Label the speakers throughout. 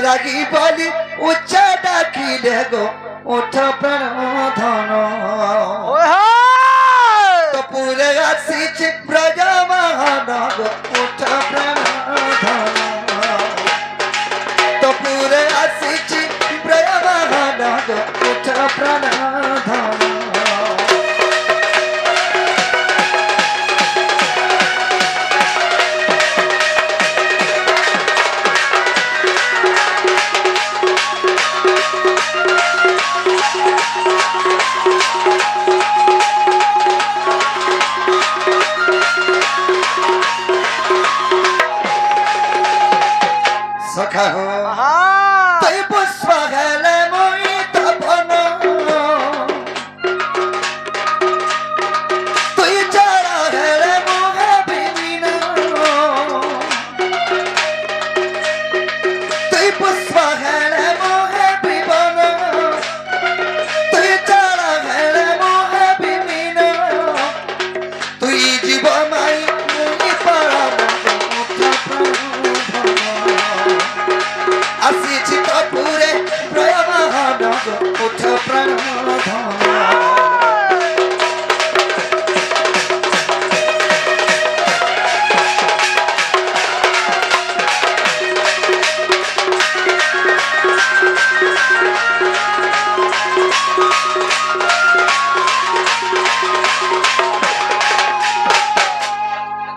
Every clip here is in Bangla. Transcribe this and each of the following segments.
Speaker 1: रागी बोली उच्चा डाकिले गो उठ प्राण धन तो पूरे आसीच ब्रजमान गो उठ प्राण धन तो पूरे आसीच ब्रजमान गो उठ प्राण धन सखा हो तई पुष्प गले मोई तपन तई चारा गले मोहे बिना तई पुष्प गले मोहे बिना तई चारा गले मोहे बिना तई जीव माई मोई पारा आसीच तो पूरे प्रयामान उठ प्राण धन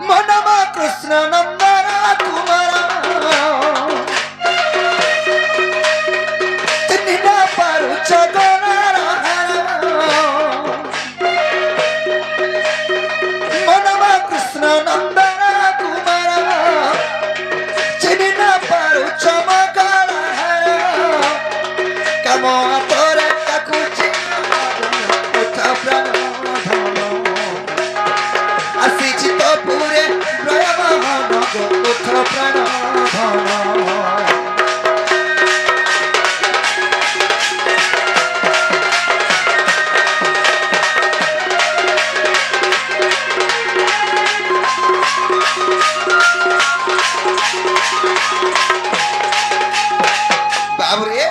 Speaker 1: मनमा कृष्ण नंदना कुमारा मनवा कृष्ण नंदना कुमारा चिन्ह पारु चमकारा कम तोरे काकुची उठ प्राण धन आसीच तो पूरे प्रयामान उठ प्राण धन बाबुरे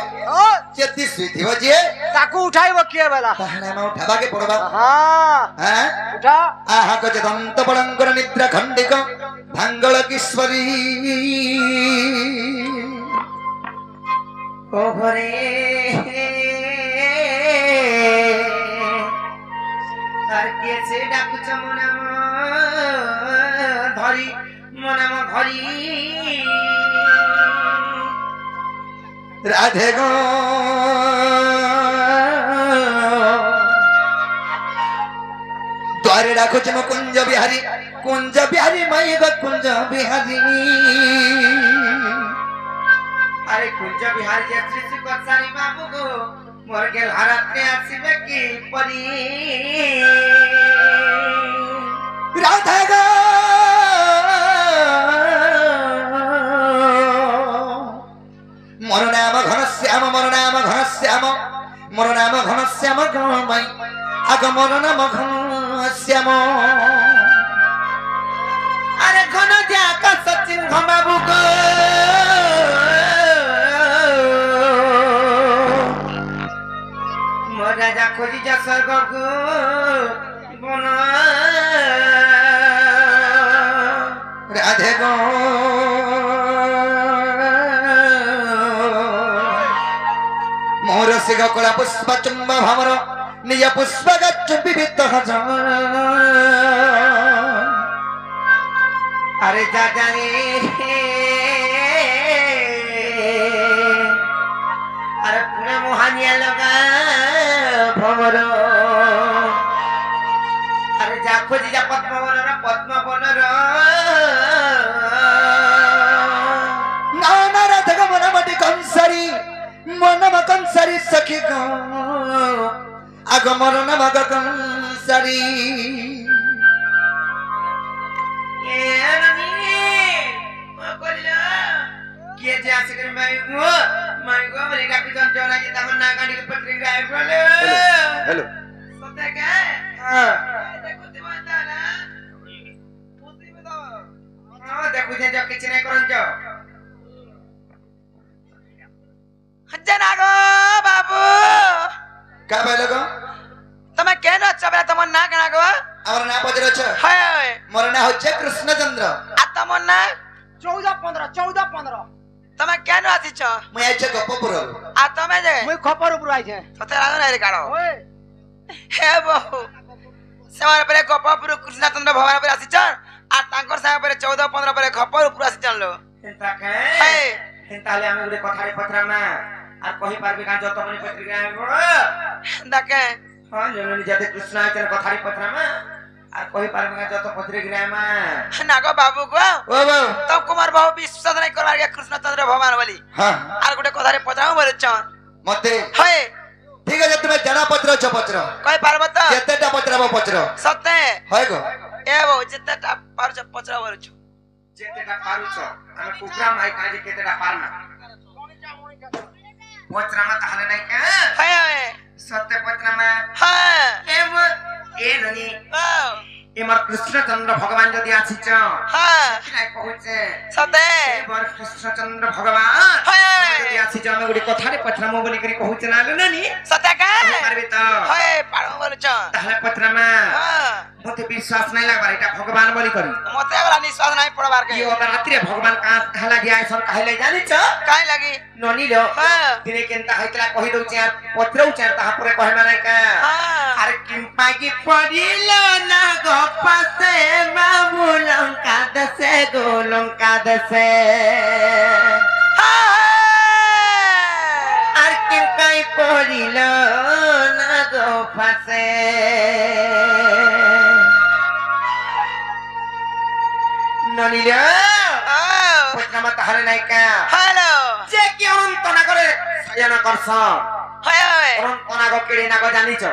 Speaker 1: जति सुई बजे
Speaker 2: ताकू उठाइबो किए वाला
Speaker 1: ताहना मा उठाबा के पड़बा
Speaker 2: हां उठा
Speaker 1: आहा को जदंत बलंकर निद्रा खंडिक भांगल किश्वरी ओ घरे तार के से डाकु चमना धरी मनामा घरी राधे गो द्वारे डाको चम कुंज बिहारी माई गो कुंज बिहारी अरे कुंज बिहारी जे श्री कसारी बाबू गो मोर गेल भारत ने आसीबे की परी राधे गो मोर नाम घनश्याम गमाई आग मोर नाम घनश्याम अरे घन का सचिन घमाबू को मोर राजा खोजी जा स्वर्ग को बन राधे गो मोर सिंह कला पुष्प चुंब भमर निज पुष्प गच्छ अरे जाजा रे अरे पुणे मोहानिया लगा भमर अरे जा खोजी जा पद्म बनर नाना राधा का मन मटी कंसरी मनम कंसरी सखी गो आग मरण मग कंसरी किए जे आसे कर माई गो मेरी का पितन जोना जी तमन ना गाड़ी के पटरी गाय बोले हेलो सते का हां देखो ते माता ना पूछी बताओ हां देखो जे जब किछ नहीं करन जो ଜନାଗ ବାବୁ
Speaker 3: କା ପାଇଲ କ
Speaker 1: ତମେ କେନ ଅଛ ବେଲା ତମ ନା କେନା ଗো
Speaker 3: ଆମର ନା ପଚାର ଅଛ
Speaker 1: ହଏ
Speaker 3: ମୋର ନା ହচ্ছে କୃଷ୍ଣଚନ୍ଦ୍ର
Speaker 1: ଆ ତମ ନା
Speaker 2: 14-15
Speaker 1: ତମେ କେନ ଆସିଛ
Speaker 3: ମୁଁ ଆଇଛ ଗୋପପୁର
Speaker 1: ଆ ତମେ ଯେ
Speaker 2: ମୁଇଁ ଖପର ଉପରୁ ଆଇଛେ
Speaker 1: ସତେ ରାଗ ନାଇଁ ରେ କାଢ
Speaker 2: ଓଏ
Speaker 1: ହେ ବହୁ ସେମାନେ ପରେ ଗୋପପୁର କୃଷ୍ଣଚନ୍ଦ୍ର ଭଗବାନ ପରେ ଆସିଛ আর তাঙ্কর সাহেব পরে 14-15 পরে খপর উপর আসি জানলো
Speaker 4: হেন্তা কে
Speaker 1: হ্যাঁ
Speaker 4: হেন্তালে আমি গুড়ে কথারে পত্রামা আর কহি পারবি কাঁ যত মনি পত্রিকা আইবো
Speaker 1: দেখে
Speaker 4: হ্যাঁ জননি যাতে কৃষ্ণ আইতেন কথারে পত্রামা আর কহি পারবি কাঁ যত পত্রিকা আইমা
Speaker 1: নাগো বাবু গো
Speaker 3: ও বাবু
Speaker 1: তো কুমার বাবু বিশ্বাস নাই করবার গে কৃষ্ণচন্দ্র ভগবান বলি
Speaker 3: হ্যাঁ
Speaker 1: আর গোটে কথারে পচাও বলছ
Speaker 3: মতে
Speaker 1: হয়
Speaker 3: ঠিক আছে তুমি জানা পত্র অছ পত্র
Speaker 1: কই পারব তো
Speaker 3: যেতেটা পত্রাবো পত্র
Speaker 1: সত্যি
Speaker 3: হয় গো
Speaker 1: এ বউ যেতেটা পারছ পচরা বলছ
Speaker 4: যেতেটা পারুছ আমি প্রোগ্রাম আই কাজে কেতেটা পারনা পত্রামা তাহলে নাই কা
Speaker 1: হয় হয়
Speaker 4: সত্য পত্রামা
Speaker 1: হ্যাঁ
Speaker 4: এম এ ননি
Speaker 1: ও
Speaker 4: এমার কৃষ্ণচন্দ্র ভগবান যদি আছিছ
Speaker 1: হ্যাঁ
Speaker 4: নাই কহুছে
Speaker 1: সত্যি
Speaker 4: এবার কৃষ্ণচন্দ্র ভগবান
Speaker 1: হয়
Speaker 4: যদি আছিছ আমি গুড়ি কথারে পত্রামা বলি করি কহুছে না ননি
Speaker 1: সত্যি কা
Speaker 4: পারবি তো
Speaker 1: হয় পারো বলছ
Speaker 4: তাহলে পত্রামা
Speaker 1: হ্যাঁ
Speaker 4: মতে বিশ্বাস নাই লাগবার এটা ভগবান বলি করি
Speaker 1: মতে এবার নিশ্বাস নাই পড়বার কে
Speaker 4: ইও রাত্রে ভগবান কাহলা গিয়া আইসন কাহলে জানিছ
Speaker 1: কাই লাগি
Speaker 4: ননিল
Speaker 1: হ্যাঁ
Speaker 4: দিনে কেনতা হইতলা কহি দউছে আর পত্রও চার তাহা পরে কহে নাই কা
Speaker 1: হ্যাঁ
Speaker 4: আর কিম্পাগি পড়িল না গো পাশে বাবু লঙ্কা দসে গো লঙ্কা দসে আর কিম্পাই পড়িল না গো পাশে ননিল পত্রামা তাহলে নাই কা
Speaker 1: হ্যালো
Speaker 4: যে কি অনন্ত না করে সাজানা করছ
Speaker 1: হয় হয়
Speaker 4: অনন্ত না গো কেড়ে না গো জানিছ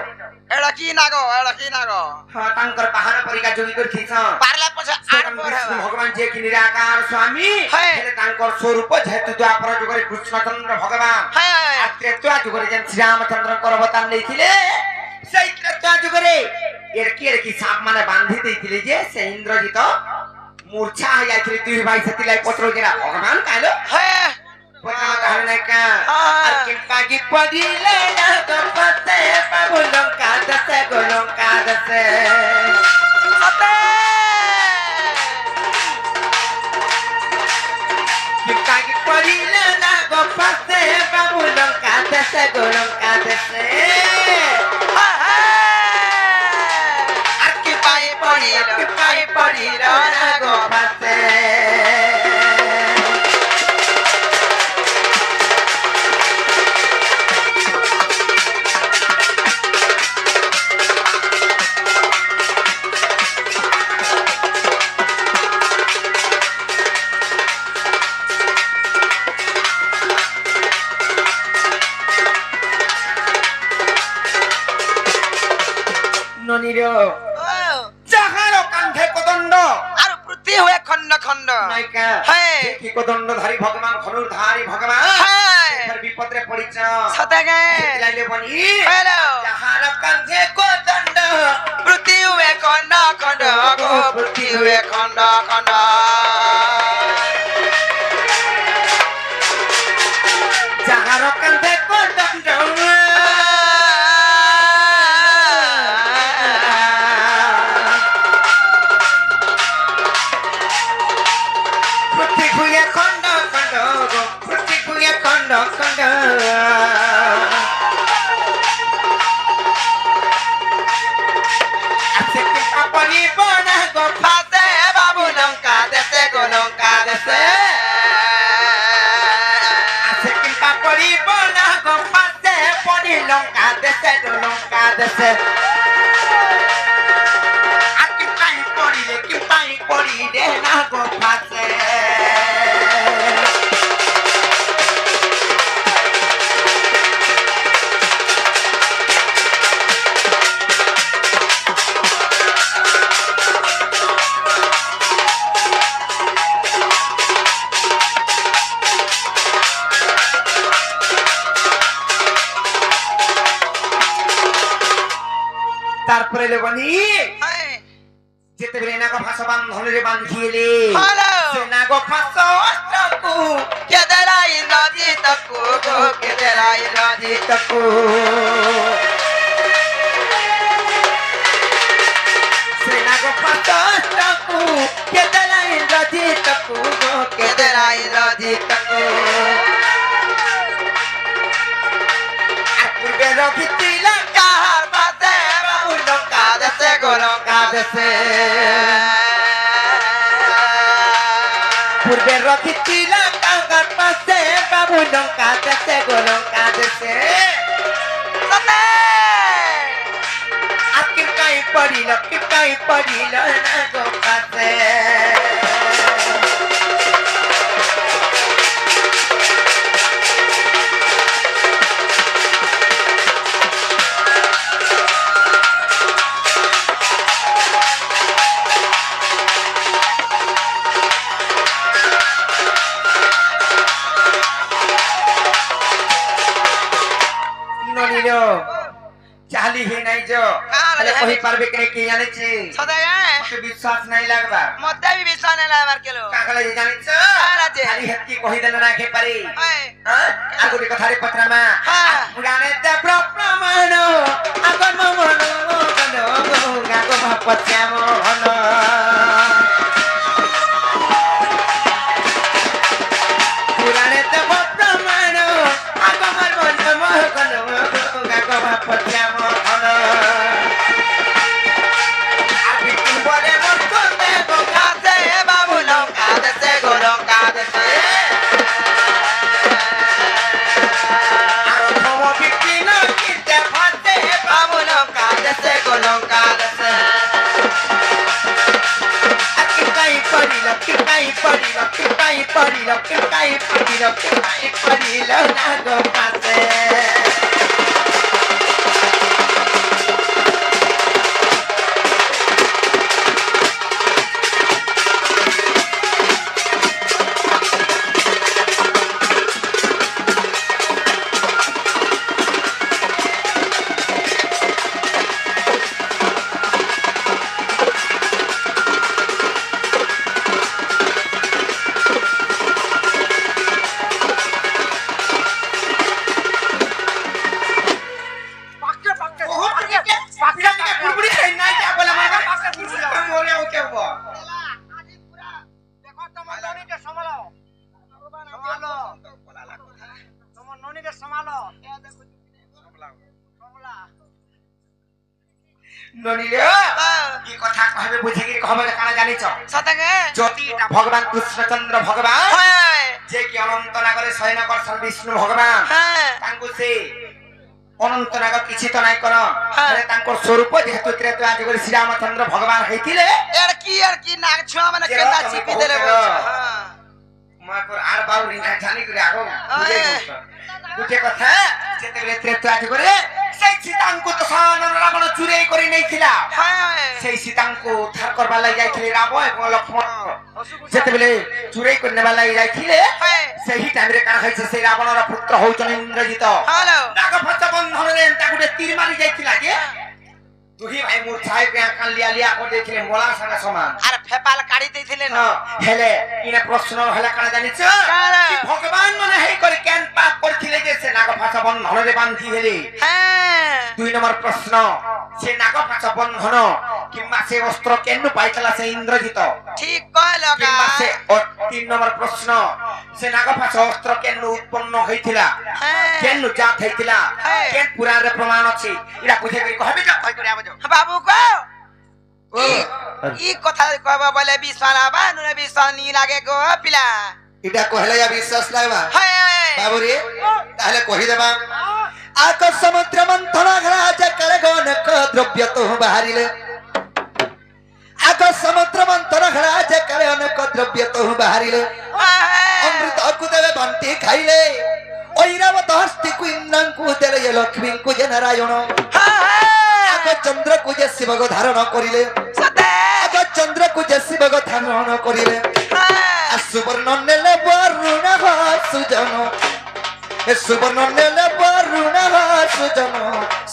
Speaker 1: এটা কি নাগো এটা কি নাগো
Speaker 4: হ্যাঁ তাঙ্কর পাহাড় পরিকা যোগী করছিস
Speaker 1: পারলা পছে আর
Speaker 4: বিষ্ণু ভগবান যে কি নিরাকার স্বামী
Speaker 1: হ্যাঁ।
Speaker 4: হেলে তাঙ্কর স্বরূপ যেহেতু দ্বাপর যুগরে কৃষ্ণচন্দ্র ভগবান
Speaker 1: হ্যাঁ
Speaker 4: আর ত্রেতা যুগরে যেন শ্রীরামচন্দ্রଙ୍କର অবতার নেইଥିଲେ সেই ত্রেতা যুগরে এর কি সাপ মানে বাঁধি ଦେଇଥିଲେ যে সে ইন্দ্রজিৎ মূর্ছা হয়ে যাইছিল দুই ভাই সেতিলাই পত্র গেরা ভগবান কাইলো
Speaker 1: হ্যাঁ
Speaker 4: পত্র তাহলে নাই কা
Speaker 1: হ্যাঁ।
Speaker 4: আর কিম্পাগি পড়িলে না তো পাতে বাবু লঙ্কা দসে গো লঙ্কা দসে
Speaker 1: সতে
Speaker 4: কিম্পাগি পড়িলে না গো পাতে বাবু লঙ্কা দসে গো লঙ্কা দসে
Speaker 1: আর কি পাই পড়িল
Speaker 4: কিম্পাগি পড়িল না গো পাতে ননির যাহার কান্ধে কদণ্ড
Speaker 1: আর প্রতি হয়ে খন্ড খন্ড
Speaker 4: নাইকা
Speaker 1: হ্যাঁ।
Speaker 4: কি কদণ্ড ধারী ভগবান ধনুর্ধারী ভগবান
Speaker 1: হ্যাঁ
Speaker 4: এর বিপদে পড়িছ
Speaker 1: সতে গে
Speaker 4: লাইলে বনি
Speaker 1: হ্যালো
Speaker 4: যাহার কান্ধে কদণ্ড
Speaker 1: প্রতি হয়ে খন্ড খন্ড গো প্রতি হয়ে খন্ড খন্ড
Speaker 4: যাহার কান্ধে কদণ্ড প্রত্যেক হইয়া খণ্ড খণ্ড গো প্রত্যেক হইয়া খণ্ড খণ্ড আছে কি আপনি বনা গো
Speaker 1: ফাতে বাবু লঙ্কা দেশে গো লঙ্কা দেশে
Speaker 4: আছে কি আপনি বনা গো পাতে পড়ি লঙ্কা দেশে গো লঙ্কা দেশে আকি পাই পড়িলে না গো পাতে তারপরে লেবনি
Speaker 1: হ্যাঁ
Speaker 4: যেতে বেলে না ভাষা বান্ধনে বান্ধিলে
Speaker 1: হ্যালো
Speaker 4: ସେନାଗ ଫାସ ଅସ୍ତ୍ରକୁ
Speaker 1: କେଦେଲା ଇନ୍ଦ୍ରଜିତକୁ କେଦେଲା ଇନ୍ଦ୍ରଜିତକୁ
Speaker 4: ସେନାଗ ଫାସ ଅସ୍ତ୍ରକୁ କେଦେଲା ଇନ୍ଦ୍ରଜିତକୁ
Speaker 1: କେଦେଲା ଇନ୍ଦ୍ରଜିତକୁ
Speaker 4: ପୂର୍ବେ ରଖିଥିଲା
Speaker 1: କାହାର ପାଶେ ବାବୁ ଲଙ୍କା ଦେଶେ ଗୋଲଙ୍କା ଦେଶେ
Speaker 4: ପୂର୍ବେ ରଖିଥିଲା କାହାର ପାଶେ ବାବୁ ଲଙ୍କା ଦେଶେ ଗୋଲଙ୍କା ଦେଶେ
Speaker 1: ସତେ
Speaker 4: କିପାଇ ପଡ଼ିଲ ନାଗ ପାଶେ चाली ही नहीं जो अरे कोई पर भी के जाने छी
Speaker 1: सते
Speaker 4: मते विश्वास नहीं लागबा
Speaker 1: मते भी विश्वास नहीं लागबार केलो
Speaker 4: काकले जानि छ
Speaker 1: राजे
Speaker 4: खाली हत्ती कहि देन राखे पारी
Speaker 1: ओए
Speaker 4: हां आगुडी कथारे पत्रमा
Speaker 1: हां
Speaker 4: पुराणे त प्रमाण आगन मन गनो गाको भापच्याम हन पुराणे त प्रमाण आगमर मन गनो गाको भापच्याम हन आबि तुम बोले मतो में
Speaker 1: लଙ୍କା दे बाबू लଙ୍କା देशे गोलଙ୍କା देशे बाबू लଙ୍କା देशे गोलଙ୍କା देशे
Speaker 4: भगवान कृष्णचंद्र भगवान जे कि अनंत नागरे शयन करसन विष्णु भगवान तांको से अनंत नाग किछि त नाय कर अरे तांको स्वरूप जेहेतु त्रेता आज करे श्री रामचंद्र भगवान हेतिले
Speaker 1: यार की नाग छुआ माने केता चिपी देले हां
Speaker 4: मा पर आर बाउ रिंगा जानी करे आगो गुटे कथा जेते बेले त्रेता आज करे সেই সীতাঙ্কু তো সানন রাবণ চুরি করে নেইছিলা সেই সীতাঙ্কু উদ্ধার করবা লাগি যাইছিলে রাম এবং লক্ষ্মণ যেতেবেলে চুরি করে নেবা লাগি যাইছিলে সেই টাইমরে কার হইছে সেই রাবণর পুত্র হউচন ইন্দ্রজিত
Speaker 1: হ্যালো
Speaker 4: নাগপঞ্চ বন্ধনরে তা গুটে তীর মারি যাইছিলা যে দুহি ভাই মূর্ছায় কান লিয়া লিয়া করে দেখলে মোলা সাঙ্গে সমান
Speaker 1: আর ফেপাল কাড়ি দেইছিলে না
Speaker 4: হেলে ইনে প্রশ্ন হেলা কানা জানিছ কি ভগবান মানে হেই করে কেন পাপ করছিলে যে সে নাগপঞ্চ বন্ধনরে বান্ধি হেলি
Speaker 1: হ্যাঁ
Speaker 4: দুই নম্বর প্রশ্ন সে নাগপঞ্চ বন্ধন কিংবা সে অস্ত্র কেন পাইতলা সে ইন্দ্রজিত
Speaker 1: ঠিক কইলো গা
Speaker 4: কিংবা সে তিন নম্বর প্রশ্ন সে নাগপঞ্চ অস্ত্র কেন উৎপন্ন হইতিলা কেন জাত হইতিলা কেন পুরাণে প্রমাণ আছে ইরা বুঝে কই কইবে যা কই করে আবো
Speaker 1: बाबू को ई कथा कहबा बोले विश्वास आबा नुने विश्वास नी लागे को पिला
Speaker 3: इटा कहले या विश्वास लागबा
Speaker 1: हाय
Speaker 3: बाबू रे ताहले कहि देबा आक समुद्र मंथन घराज करे गनक द्रव्य तो बाहरिले आक समुद्र मंथन घराज करे अनक द्रव्य तो बाहरिले अमृत को देवे बंटी खाइले ओइरावत हस्ती को इंद्रन को देले लक्ष्मी को जे नारायण आग चंद्र को जे शिव को धारण करिले आग चंद्र को जे शिव को धारण करिले आ सुवर्ण नेले वरुण सुजन ए सुवर्ण नेले वरुण सुजन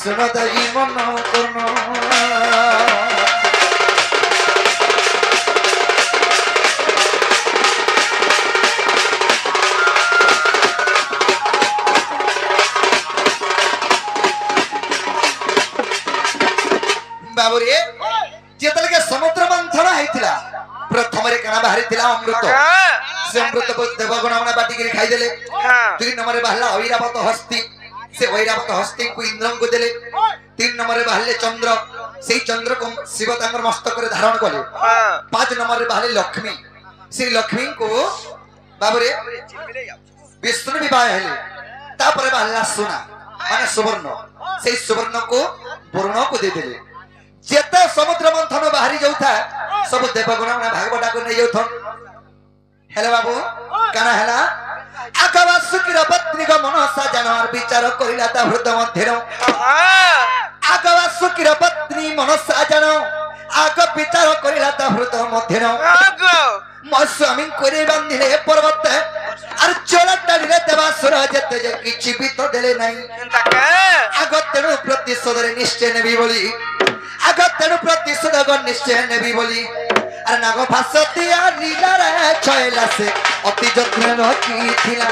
Speaker 3: सुन दई मन कर्म ବାବୁରେ ଯେତେବେଳେ ସମୁଦ୍ର ମନ୍ଥନ ହେଇଥିଲା ପ୍ରଥମରେ କାଣା ବାହାରିଥିଲା ଅମୃତ ସେ ଅମୃତ ଦେବଗଣ ମାନେ ବାଟିକିରି ଖାଇଦେଲେ ଦୁଇ ନମ୍ବରରେ ବାହାରିଲା ଐରାବତ ହସ୍ତି ସେ ଐରାବତ ହସ୍ତିଙ୍କୁ ଇନ୍ଦ୍ରଙ୍କୁ ଦେଲେ ତିନି ନମ୍ବରରେ ବାହାରିଲେ ଚନ୍ଦ୍ର ସେଇ ଚନ୍ଦ୍ରକୁ ଶିବ ତାଙ୍କର ମସ୍ତକରେ ଧାରଣ କଲେ ପାଞ୍ଚ ନମ୍ବରରେ ବାହାରିଲେ ଲକ୍ଷ୍ମୀ ସେଇ ଲକ୍ଷ୍ମୀଙ୍କୁ ବାବୁରେ ବିଷ୍ଣୁ ବିବାହ ହେଲେ ତାପରେ ବାହାରିଲା ସୁନା ମାନେ ସୁବର୍ଣ୍ଣ ସେଇ ସୁବର୍ଣ୍ଣକୁ ବରୁଣକୁ ଦେଇଦେଲେ ଯେତେ ସମୁଦ୍ର ମନ୍ଥନ ବାହାରି ଯାଉଥା ସବୁ ଦେବଗଣ ଭାଗବଟାକୁ ନେଇ ଯାଉଥନ୍ ହେଲେ ବାବୁ କାଣା ହେଲା ଆଗ ବାସୁକୀର ପତ୍ନୀଙ୍କ ମନସା ଜାଣର ବିଚାର କରିଲା ତା ହୃଦୟ ମଧ୍ୟରେ ଆଗ ବାସୁକୀର ପତ୍ନୀ ମନସା ଜାଣ ଆଗ ବିଚାର କରିଲା ତା ହୃଦୟ ମଧ୍ୟରେ ମୋ ସ୍ୱାମୀ করে বান্ধিলে পর্বতে আর চোলা টাড়িলে দেবাসুর যেতে যে কিছু বি তো দেলে নাই আগ তেণু প্রতিশোধরে নিশ্চয় নেবি বলি আগ তেণু প্রতিশোধ নিশ্চয় নেবি বলি আর নাগ ভাসতি আর লীলারে ছয়লাসে অতি যত্নে রখিছিলা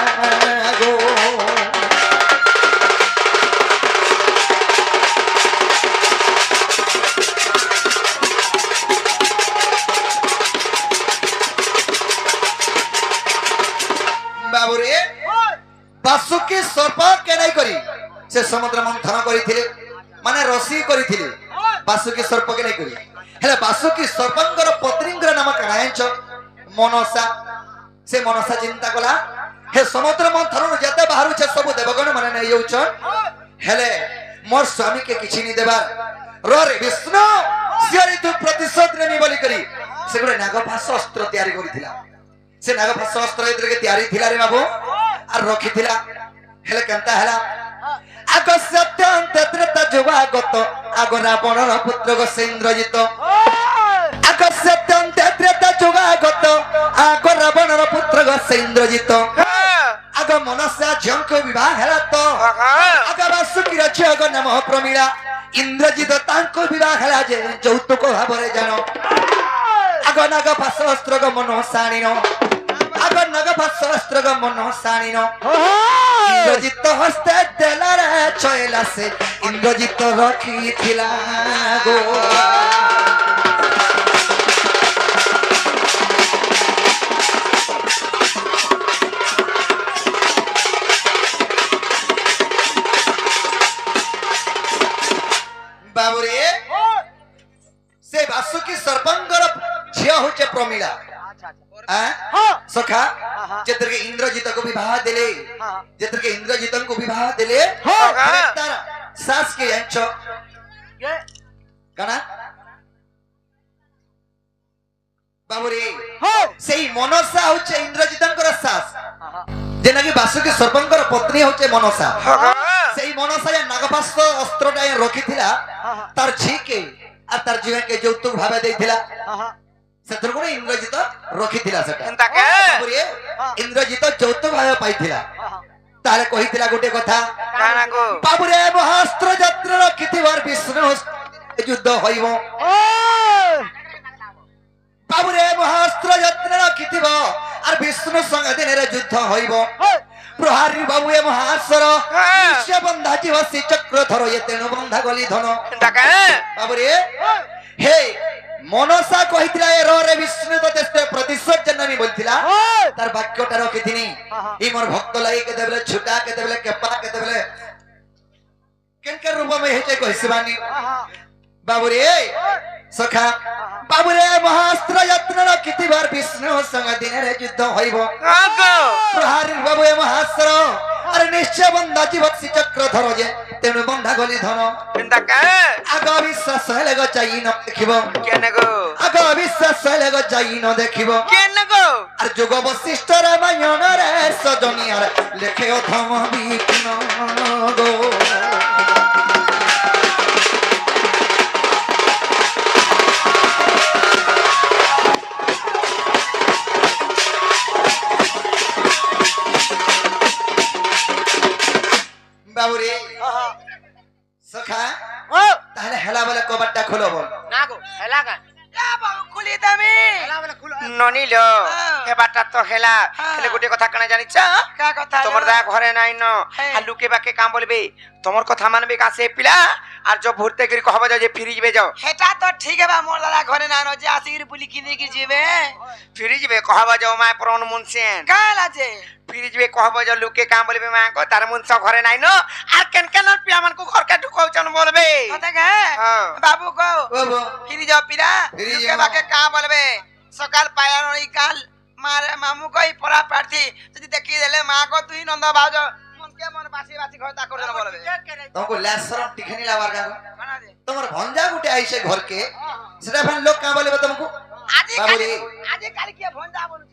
Speaker 3: গো বাবুরে বাসুকি সর্প কে নাই করি সে সমুদ্র মন্থন করিଥିଲେ মানে রসি করিଥିଲେ বাসুকি সর্প কে নাই করি হেলে বাসুকি সর্পঙ্গর পত্নীঙ্গর নাম কাଣା জানিছ মনসা সে মনসা চিন্তা কলা হে সমুদ্র মন্থন যেতে বাহারুছে সবু দেবগণ মানে নাই যাউছন হেলে মোর স্বামী কে কিছু নি দেবার রে বিষ্ণু সিয়ারি তু প্রতিশোধ নেমি বলি করি সেগুলো নাগপাশ অস্ত্র তৈরি করিছিলা से नागपाश अस्त्र एतरे तैयारी थिला रे बाबू আর রখিছিলা হেলে কেনতা হেলা আগ সত্যন্ত ত্রেতা যুগাগত আগ রাবণর পুত্র গোসেন্দ্রজিত আগ সত্যন্ত ত্রেতা যুগাগত আগ রাবণর পুত্র গোসেন্দ্রজিত আগ মনসা ঝঙ্ক বিবাহ হেলা তো আগ বাসুকীর ঝিয়গ নাম প্রমীলা ইন্দ্রজিত তাঙ্ক বিবাহ হেলা যে যৌতুক ভাবরে জানো আগ নাগপাশ অস্ত্র মন সাণিন আগ নাগপাশ অস্ত্র মন সাণিন ইন্দ্রজিত হস্তে দেলারে ছয়লাসে ইন্দ্রজিত রখিছিলা গো বাবুরে সে বাসুকি সর্পঙ্গর ঝিয়া হচ্ছে প্রমীলা সখা যেতকে ইন্দ্রজিত को विवाह देले যেতকে ইন্দ্রজিত को विवाह देले তার সাস কে জানছ কানা বাবুরে সেই মনসা হচ্ছে ইন্দ্রজিতঙ্কর সাস যে নাকি বাসুকি সর্পঙ্গর পত্নী হচ্ছে মনসা সেই মনসা নাগপাশ অস্ত্রটা রখিছিলা তার ঝিকে আর তার জীবনকে যৌতুক ভাবে দেইছিলা সেতর কোন ইন্দ্রজিত রখিছিলা সেটা বাবুরে ইন্দ্রজিত যৌতুক ভাবে পাইছিলা তাহলে কহিছিলা গোটে কথা বাবুরে মহাস্ত্র যাত্রা রখিছিবার বিষ্ণু যুদ্ধ হইব বাবুরে মহাস্ত্র যাত্রা রখিছিব আর বিষ্ণু সঙ্গে দিনের যুদ্ধ হইব প্রহারী বাবুয়ে মহাশ্বর নিশ্চয় বন্ধা জীব শ্রী চক্র ধর এ তেণু বন্ধা গলি ধন বাবুরে হে মনসা কহিছিলা এ রে বিষ্ণু তো প্রতিশোধ জন্য আমি বলছিলা তার বাক্যটা রখিছিনি এই মোর ভক্ত লাগি কেতেবেলে ছুটা কেতেবেলে কেপা কেতেবেলে কেনকার রূপ মে হেতে কইসবানি বাবুরে সখা বাবুরে মহাস্ত্র যত্ন রখিছিবার বিষ্ণু সঙ্গে দিনের যুদ্ধ হইব প্রহারী বাবুয়ে মহাস্ত্র আরে নিশ্চয় বন্ধা জীব শ্রী চক্র ধর যে তেণু বন্ধা গলি ধন আগ বিশ্বাস হলে গো চাই ন দেখিব আগ বিশ্বাস হলে গো চাই ন দেখিব আর যুগ বশিষ্ঠ রামায়ণ রে সজনিয়ার লেখে অথম বিপিন গো বাবুরে সখা তাহলে হেলা বলে কবারটা খুলো বল
Speaker 2: না গো হেলা গা
Speaker 1: বাবু খুলি দামি
Speaker 2: হেলা বলে খুলো
Speaker 4: ননিল এবারটা তো হেলা হেলে গোটে কথা কানা জানিছ
Speaker 1: কা কথা
Speaker 4: তোমার দা ঘরে নাই ন আর লুকে বাকে কাম বলবে তোমার কথা মানবে কাছে পিলা আর যে ভর্তি করে কহব যাও যে ফিরি যাবে যাও
Speaker 1: হেটা তো ঠিক হবে মোর দাদা ঘরে না যে আসিকি বুলি কিনে কি যাবে
Speaker 4: ফিরি যাবে কহব যাও মা প্রণ মুনসেন
Speaker 1: কাল আছে
Speaker 4: ফিরি যাবে কহব যাও লুকে কাম বলবে মা কো তার মুনস ঘরে নাই ন আর কেন কেন পিয়া মান কো ঘরকে ঢুকাউছন বলবে
Speaker 1: কথা কে
Speaker 4: হ্যাঁ।
Speaker 1: বাবু কো
Speaker 3: ও বো
Speaker 1: ফিরি যাও পিরা
Speaker 3: ফিরি
Speaker 1: লুকে
Speaker 3: যাও।
Speaker 1: বাকে কা বলবে সকাল পায়ানো এই কাল মারে মামু কই পড়া প্রার্থী যদি দেখি দেলে মা কো তুই নন্দ ভাউজ মনকে মন বাসি বাসি ঘর তা করে বলবে
Speaker 3: তোমাকে ল্যাসরম টিখানি লাবার গাগো
Speaker 1: বানা দে
Speaker 3: তোমার ভঞ্জা গুটে আইছে ঘরকে সেটা ফেন লোক কা বলবে তোমাকে
Speaker 1: আজি
Speaker 3: বাবু রে
Speaker 1: কালি কি ভঞ্জা বলবে